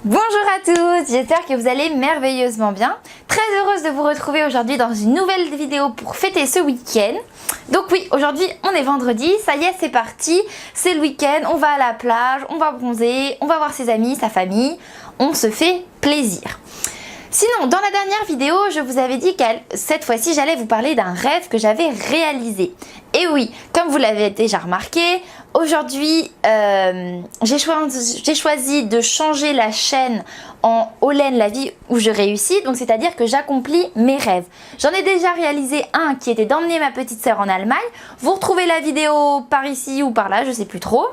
Bonjour à tous, j'espère que vous allez merveilleusement bien. Très heureuse de vous retrouver aujourd'hui dans une nouvelle vidéo pour fêter ce week-end. Donc oui, aujourd'hui on est vendredi, ça y est c'est parti, c'est le week-end, on va à la plage, on va bronzer, on va voir ses amis, sa famille, on se fait plaisir. Sinon, dans la dernière vidéo, je vous avais dit que cette fois-ci, j'allais vous parler d'un rêve que j'avais réalisé. Et oui, comme vous l'avez déjà remarqué, aujourd'hui, j'ai choisi de changer la chaîne en Olen, la vie où je réussis. Donc, c'est-à-dire que j'accomplis mes rêves. J'en ai déjà réalisé un qui était d'emmener ma petite sœur en Allemagne. Vous retrouvez la vidéo par ici ou par là, je ne sais plus trop.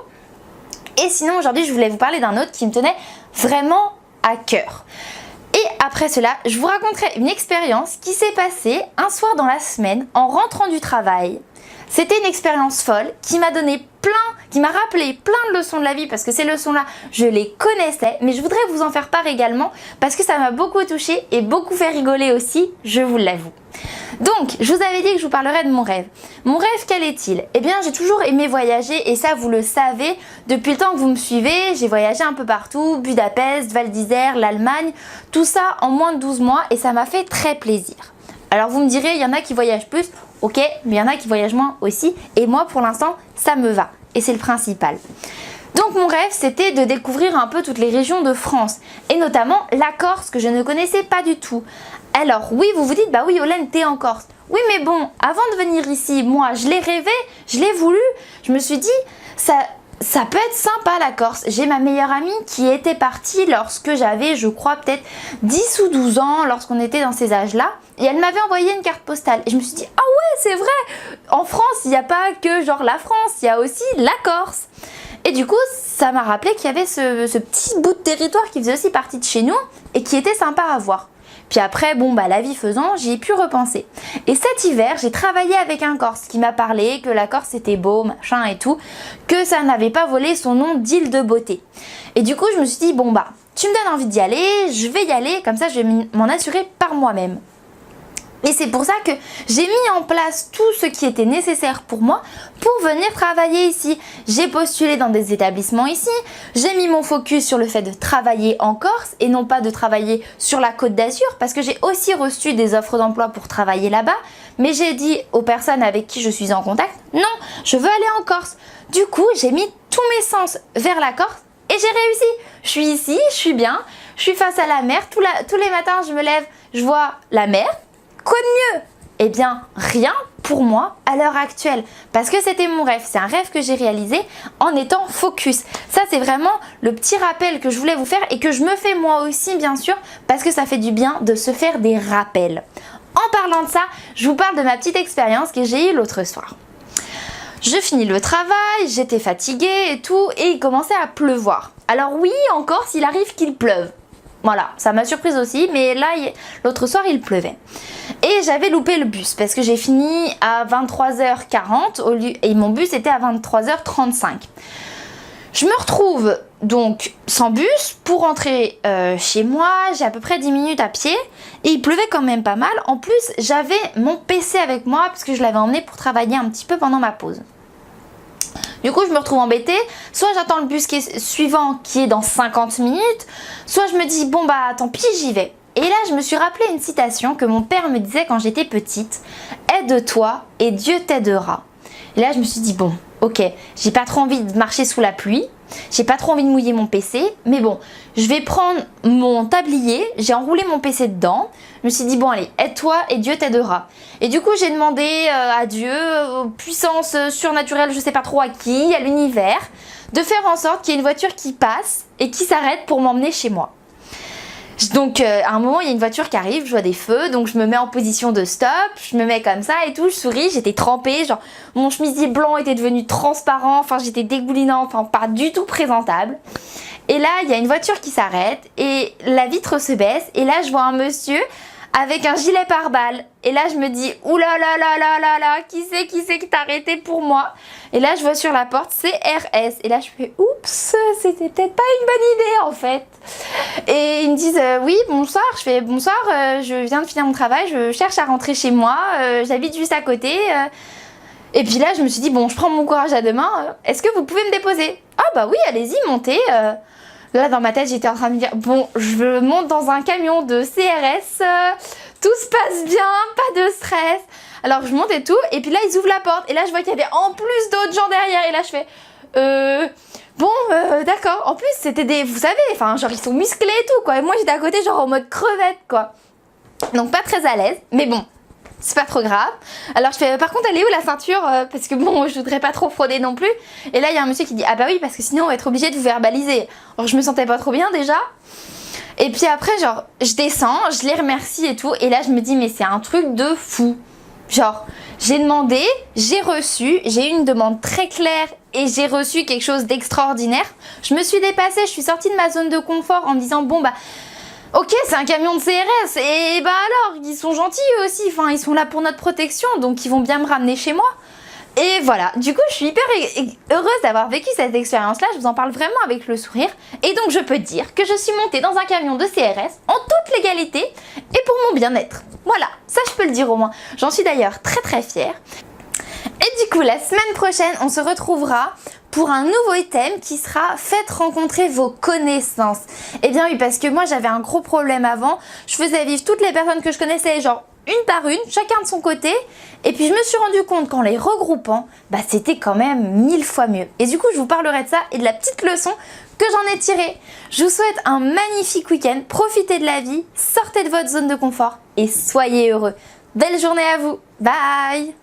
Et sinon, aujourd'hui, je voulais vous parler d'un autre qui me tenait vraiment à cœur. Et après cela, je vous raconterai une expérience qui s'est passée un soir dans la semaine en rentrant du travail. C'était une expérience folle qui m'a donné qui m'a rappelé plein de leçons de la vie parce que ces leçons-là, je les connaissais, mais je voudrais vous en faire part également parce que ça m'a beaucoup touchée et beaucoup fait rigoler aussi, je vous l'avoue. Donc, je vous avais dit que je vous parlerais de mon rêve. Mon rêve, quel est-il? Eh bien, j'ai toujours aimé voyager et ça, vous le savez, depuis le temps que vous me suivez, j'ai voyagé un peu partout, Budapest, Val d'Isère, l'Allemagne, tout ça en moins de 12 mois et ça m'a fait très plaisir. Alors, vous me direz, il y en a qui voyagent plus, ok, mais il y en a qui voyagent moins aussi et moi, pour l'instant, ça me va et c'est le principal. Donc mon rêve, c'était de découvrir un peu toutes les régions de France, et notamment la Corse, que je ne connaissais pas du tout. Alors oui, vous vous dites, bah oui, Olen, t'es en Corse. Oui, mais bon, avant de venir ici, moi, je l'ai rêvé, je l'ai voulu, je me suis dit, ça peut être sympa la Corse. J'ai ma meilleure amie qui était partie lorsque j'avais, je crois, peut-être 10 ou 12 ans, lorsqu'on était dans ces âges-là. Et elle m'avait envoyé une carte postale. Et je me suis dit, ah ouais, c'est vrai, en France, il n'y a pas que genre la France, il y a aussi la Corse. Et du coup, ça m'a rappelé qu'il y avait ce petit bout de territoire qui faisait aussi partie de chez nous et qui était sympa à voir. Puis après, bon, bah la vie faisant, j'y ai pu repenser. Et cet hiver, j'ai travaillé avec un Corse qui m'a parlé que la Corse était beau, machin et tout, que ça n'avait pas volé son nom d'île de beauté. Et du coup, je me suis dit, bon bah, tu me donnes envie d'y aller, je vais y aller, comme ça je vais m'en assurer par moi-même. Et c'est pour ça que j'ai mis en place tout ce qui était nécessaire pour moi pour venir travailler ici. J'ai postulé dans des établissements ici, j'ai mis mon focus sur le fait de travailler en Corse et non pas de travailler sur la Côte d'Azur parce que j'ai aussi reçu des offres d'emploi pour travailler là-bas. Mais j'ai dit aux personnes avec qui je suis en contact, non, je veux aller en Corse. Du coup, j'ai mis tous mes sens vers la Corse et j'ai réussi. Je suis ici, je suis bien, je suis face à la mer. Tous les matins, je me lève, je vois la mer. Quoi de mieux? Eh bien, rien pour moi à l'heure actuelle. Parce que c'était mon rêve. C'est un rêve que j'ai réalisé en étant focus. Ça, c'est vraiment le petit rappel que je voulais vous faire et que je me fais moi aussi, bien sûr, parce que ça fait du bien de se faire des rappels. En parlant de ça, je vous parle de ma petite expérience que j'ai eue l'autre soir. Je finis le travail, j'étais fatiguée et tout, et il commençait à pleuvoir. Alors oui, en Corse, il arrive qu'il pleuve. Voilà, ça m'a surprise aussi, mais là, l'autre soir, il pleuvait. Et j'avais loupé le bus, parce que j'ai fini à 23h40, et mon bus était à 23h35. Je me retrouve donc sans bus pour rentrer chez moi, j'ai à peu près 10 minutes à pied, et il pleuvait quand même pas mal. En plus, j'avais mon PC avec moi, parce que je l'avais emmené pour travailler un petit peu pendant ma pause. Du coup, je me retrouve embêtée. Soit j'attends le bus suivant qui est dans 50 minutes, soit je me dis, bon bah tant pis, j'y vais. Et là, je me suis rappelé une citation que mon père me disait quand j'étais petite. Aide-toi et Dieu t'aidera. Et là, je me suis dit, bon, ok, j'ai pas trop envie de marcher sous la pluie. J'ai pas trop envie de mouiller mon PC, mais bon, je vais prendre mon tablier, j'ai enroulé mon PC dedans. Je me suis dit, bon allez, aide-toi et Dieu t'aidera. Et du coup, j'ai demandé à Dieu, puissance surnaturelle, je sais pas trop à qui, à l'univers, de faire en sorte qu'il y ait une voiture qui passe et qui s'arrête pour m'emmener chez moi. Donc à un moment il y a une voiture qui arrive, je vois des feux, donc je me mets en position de stop, je me mets comme ça et tout, je souris, j'étais trempée, genre mon chemisier blanc était devenu transparent, enfin j'étais dégoulinante, enfin pas du tout présentable. Et là il y a une voiture qui s'arrête et la vitre se baisse et là je vois un monsieur avec un gilet pare-balles. Et là, je me dis, oulala, qui c'est qui t'a arrêté pour moi? Et là, je vois sur la porte, c'est RS. Et là, je fais, oups, c'était peut-être pas une bonne idée, en fait. Et ils me disent, oui, bonsoir. Je fais, bonsoir, je viens de finir mon travail, je cherche à rentrer chez moi, j'habite juste à côté. Et puis là, je me suis dit, bon, je prends mon courage à deux mains, est-ce que vous pouvez me déposer? Ah bah oui, allez-y, montez. Là, dans ma tête, j'étais en train de me dire, bon, je monte dans un camion de CRS, tout se passe bien, pas de stress. Alors, je monte et tout, et puis là, ils ouvrent la porte, et là, je vois qu'il y avait en plus d'autres gens derrière, et là, je fais, bon, d'accord. En plus, c'était des, vous savez, enfin, genre, ils sont musclés et tout, quoi. Et moi, j'étais à côté, genre, en mode crevette, quoi. Donc, pas très à l'aise, mais bon. C'est pas trop grave. Alors je fais, par contre, elle est où la ceinture? Parce que bon, je voudrais pas trop frauder non plus. Et là, il y a un monsieur qui dit, ah bah oui, parce que sinon on va être obligé de vous verbaliser. Alors je me sentais pas trop bien déjà. Et puis après, genre, je descends, je les remercie et tout. Et là, je me dis, mais c'est un truc de fou. Genre, j'ai demandé, j'ai reçu, j'ai eu une demande très claire et j'ai reçu quelque chose d'extraordinaire. Je me suis dépassée, je suis sortie de ma zone de confort en me disant, bon bah... Ok, c'est un camion de CRS, et bah alors, ils sont gentils eux aussi, enfin, ils sont là pour notre protection, donc ils vont bien me ramener chez moi. Et voilà, du coup, je suis hyper heureuse d'avoir vécu cette expérience-là, je vous en parle vraiment avec le sourire. Et donc, je peux dire que je suis montée dans un camion de CRS en toute légalité et pour mon bien-être. Voilà, ça je peux le dire au moins. J'en suis d'ailleurs très très fière. Et du coup, la semaine prochaine, on se retrouvera pour un nouveau thème qui sera « Faites rencontrer vos connaissances ». Eh bien oui, parce que moi, j'avais un gros problème avant. Je faisais vivre toutes les personnes que je connaissais, genre une par une, chacun de son côté. Et puis, je me suis rendu compte qu'en les regroupant, bah, c'était quand même 1000 fois mieux. Et du coup, je vous parlerai de ça et de la petite leçon que j'en ai tirée. Je vous souhaite un magnifique week-end. Profitez de la vie, sortez de votre zone de confort et soyez heureux. Belle journée à vous. Bye!